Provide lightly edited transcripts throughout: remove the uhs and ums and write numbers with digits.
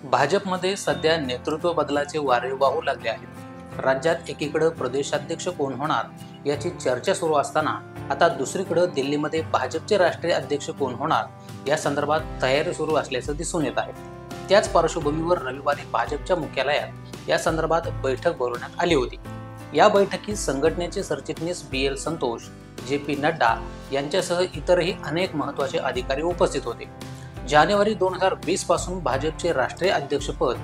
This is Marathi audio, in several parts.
भाजपमध्ये सध्या नेतृत्व बदलाचे वारे वाहू लागले आहेत। राज्यात एकीकडे प्रदेशाध्यक्ष कोण होणार याची चर्चा सुरू असताना आता दुसरीकडे दिल्लीमध्ये भाजपचे राष्ट्रीय अध्यक्ष कोण होणार या संदर्भात तयारी सुरू असल्याचं दिसून येत आहे। त्याच पार्श्वभूमीवर रविवारी भाजपच्या मुख्यालयात या संदर्भात बैठक बोलवण्यात आली होती। या बैठकीत संघटनेचे सरचिटणीस BL संतोष, JP नड्डा यांच्यासह इतरही अनेक महत्त्वाचे अधिकारी उपस्थित होते। जानेवारी 2020 पासून भाजपचे राष्ट्रीय अध्यक्षपद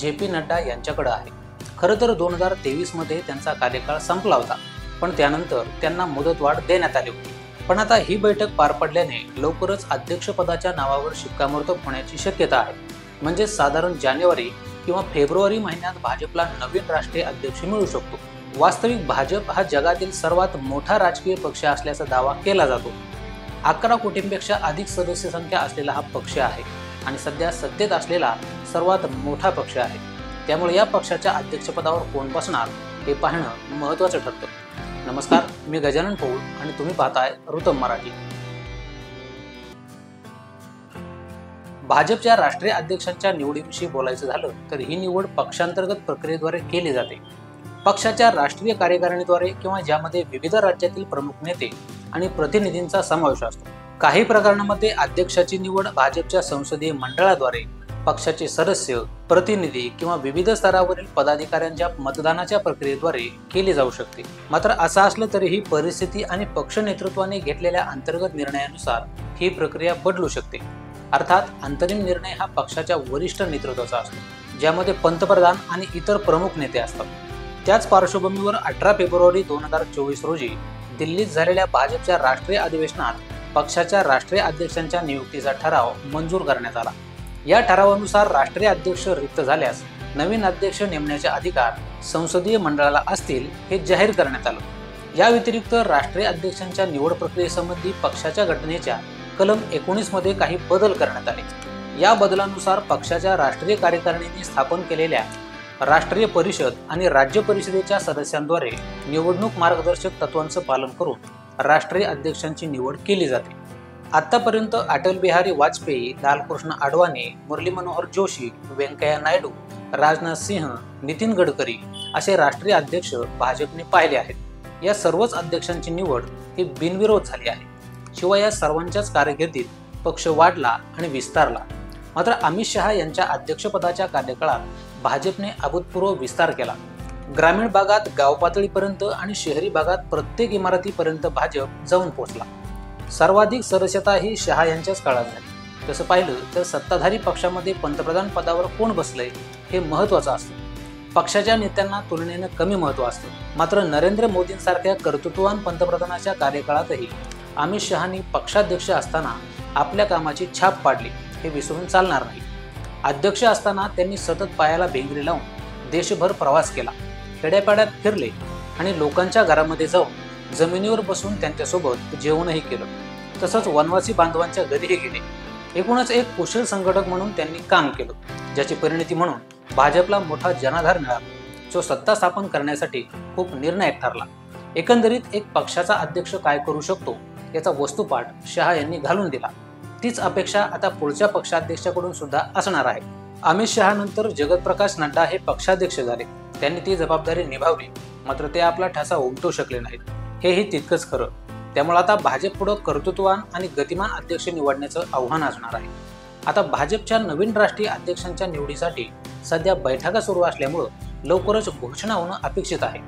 JP नड्डा यांच्याकडे आहे। खरं तर 2023 मध्ये त्यांचा कार्यकाळ संपला होता, पण त्यानंतर त्यांना मुदतवाढ देण्यात आली होती। पण आता ही बैठक पार पडल्याने लवकरच अध्यक्षपदाच्या नावावर शिक्कामोर्तब होण्याची शक्यता आहे। म्हणजे साधारण जानेवारी किंवा फेब्रुवारी महिन्यात भाजपला नवीन राष्ट्रीय अध्यक्ष मिळू शकतो। वास्तविक भाजप हा जगातील सर्वात मोठा राजकीय पक्ष असल्याचा दावा केला जातो। 11 कोटींपेक्षा अधिक सदस्य संख्या असलेला हा पक्ष आहे आणि सध्या सत्तेत असलेला सर्वात मोठा पक्ष आहे। त्यामुळे या पक्षाच्या अध्यक्षपदावर कोण बसणार हे पाहणं महत्त्वाचं ठरतं। नमस्कार, मी गजानन पौळ आणि तुम्ही पाहताय ऋतम मराठी। भाजपच्या राष्ट्रीय अध्यक्षांच्या निवडीविषयी बोलायचं झालं तर ही निवड पक्षांतर्गत प्रक्रियेद्वारे केली जाते। पक्षाच्या राष्ट्रीय कार्यकारिणीद्वारे किंवा ज्यामध्ये विविध राज्यातील प्रमुख नेते आणि प्रतिनिधींचा समावेश असतो। काही प्रकरणांमध्ये अध्यक्षाची निवड भाजपच्या संसदीय मंडळाद्वारे पक्षाचे सदस्य, प्रतिनिधी किंवा विविध स्तरावरील पदाधिकाऱ्यांच्या मतदानाच्या प्रक्रियेद्वारे केली जाऊ शकते। मात्र असं असलं तरीही परिस्थिती आणि पक्ष नेतृत्वाने घेतलेल्या अंतर्गत निर्णयानुसार ही प्रक्रिया बदलू शकते। अर्थात अंतरिम निर्णय हा पक्षाच्या वरिष्ठ नेतृत्वाचा असतो, ज्यामध्ये पंतप्रधान आणि इतर प्रमुख नेते असतात। त्याच पार्श्वभूमीवर 18 फेब्रुवारी 2024 रोजी दिल्लीत झालेल्या भाजपच्या राष्ट्रीय अधिवेशनात पक्षाच्या राष्ट्रीय अध्यक्षांच्या नियुक्तीचा ठराव मंजूर करण्यात आला। या ठरावानुसार राष्ट्रीय अध्यक्ष रिक्त झाल्यास नवीन अध्यक्ष नेमण्याचे अधिकार संसदीय मंडळाला असतील हे जाहीर करण्यात आलं। या व्यतिरिक्त राष्ट्रीय अध्यक्षांच्या निवड प्रक्रियेसंबंधी पक्षाच्या घटनेच्या कलम 19 मध्ये काही बदल करण्यात आले। या बदलानुसार पक्षाच्या राष्ट्रीय कार्यकारिणीने स्थापन केलेल्या राष्ट्रीय परिषद आणि राज्य परिषदेच्या सदस्यांद्वारे निवडणूक मार्गदर्शक तत्वांचं पालन करून राष्ट्रीय अध्यक्षांची निवड केली जाते। आतापर्यंत अटल बिहारी वाजपेयी, लालकृष्ण अडवाणी, मुरली मनोहर जोशी, व्यंकय्या नायडू, राजनाथ सिंह, नितीन गडकरी असे राष्ट्रीय अध्यक्ष भाजपने पाहिले आहेत। या सर्वच अध्यक्षांची निवड ही बिनविरोध झाली आहे। शिवाय या सर्वांच्याच कारकिर्दीत पक्ष वाढला आणि विस्तारला। मात्र अमित शहा यांच्या अध्यक्षपदाच्या कार्यकाळात भाजपने अभूतपूर्व विस्तार केला। ग्रामीण भागात गाव पातळीपर्यंत आणि शहरी भागात प्रत्येक इमारतीपर्यंत भाजप जाऊन पोहोचला। सर्वाधिक सदस्यता ही शहा यांच्याच काळात झाली। तसं पाहिलं तर सत्ताधारी पक्षामध्ये पंतप्रधान पदावर कोण बसलंय हे महत्त्वाचं असतं। पक्षाच्या नेत्यांना तुलनेनं कमी महत्त्व असतं। मात्र नरेंद्र मोदींसारख्या कर्तृत्ववान पंतप्रधानाच्या कार्यकाळातही अमित शहानी पक्षाध्यक्ष असताना आपल्या कामाची छाप पाडली हे विसरून चालणार नाही। अध्यक्ष असताना त्यांनी सतत पायाला भेंगरी लावून देशभर प्रवास केला, खेड्यापाड्यात फिरले आणि लोकांच्या घरामध्ये जाऊन जमिनीवर बसून त्यांच्यासोबत जेवणही केलं। तसंच वनवासी बांधवांच्या घरीही गेले। एकूणच एक कुशल संघटक म्हणून त्यांनी काम केलं, ज्याची परिणती म्हणून भाजपला मोठा जनाधार मिळाला, जो सत्ता स्थापन करण्यासाठी खूप निर्णायक ठरला। एकंदरीत एक पक्षाचा अध्यक्ष काय करू शकतो याचा वस्तुपाठ शहा यांनी घालून दिला। तीच अपेक्षा आता पुढच्या पक्षाध्यक्षाकडून सुद्धा असणार आहे। अमित शहा नंतर जगत प्रकाश नड्डा हे पक्षाध्यक्ष झाले। त्यांनी ती जबाबदारी निभावली, मात्र ते आपला ठसा उमटवू शकले नाहीत, हेही तितकंच खरं। त्यामुळे आता भाजप पुढे कर्तृत्ववान आणि गतिमान अध्यक्ष निवडण्याचं आव्हान असणार आहे। आता भाजपच्या नवीन राष्ट्रीय अध्यक्षांच्या निवडीसाठी सध्या बैठका सुरू असल्यामुळे लवकरच घोषणा होणं अपेक्षित आहे।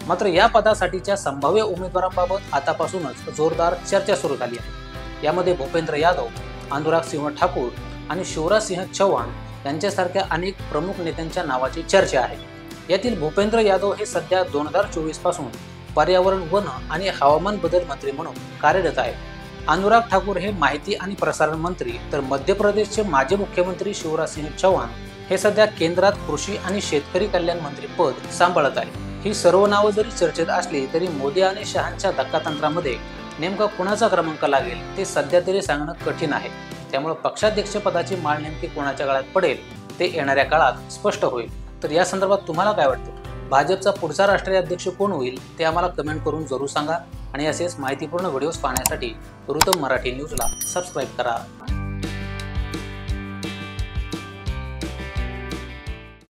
मात्र या पदासाठीच्या संभाव्य उमेदवारांबाबत आतापासूनच जोरदार चर्चा सुरू झाली आहे। यामध्ये भूपेंद्र यादव, अनुराग सिंह ठाकूर आणि शिवराज सिंह चौहान यांच्यासारख्या अनेक प्रमुख नेत्यांच्या नावाची चर्चा आहे। यातील भूपेंद्र यादव हे सध्या 2024 पासून पर्यावरण, वन आणि हवामान बदल मंत्री म्हणून कार्यरत आहे। अनुराग ठाकूर हे माहिती आणि प्रसारण मंत्री, तर मध्य प्रदेशचे माजी मुख्यमंत्री शिवराज सिंह चौहान हे सध्या केंद्रात कृषी आणि शेतकरी कल्याण मंत्री पद सांभाळत आहे। ही सर्व नावं जरी चर्चेत असली तरी मोदी आणि शहांच्या धक्कातंत्रामध्ये नेमका कुणाचा क्रमांक लागेल ते सध्या तरी सांगणं कठीण आहे। त्यामुळे पक्षाध्यक्ष पदाची माळ नेमकी कोणाच्या काळात पडेल ते येणाऱ्या काळात स्पष्ट होईल। तर या संदर्भात तुम्हाला काय वाटतं? भाजपचा पुढचा राष्ट्रीय अध्यक्ष कोण होईल ते आम्हाला कमेंट करून जरूर सांगा आणि असेच माहितीपूर्ण व्हिडिओज पाहण्यासाठी ऋतम मराठी न्यूजला सबस्क्राईब करा।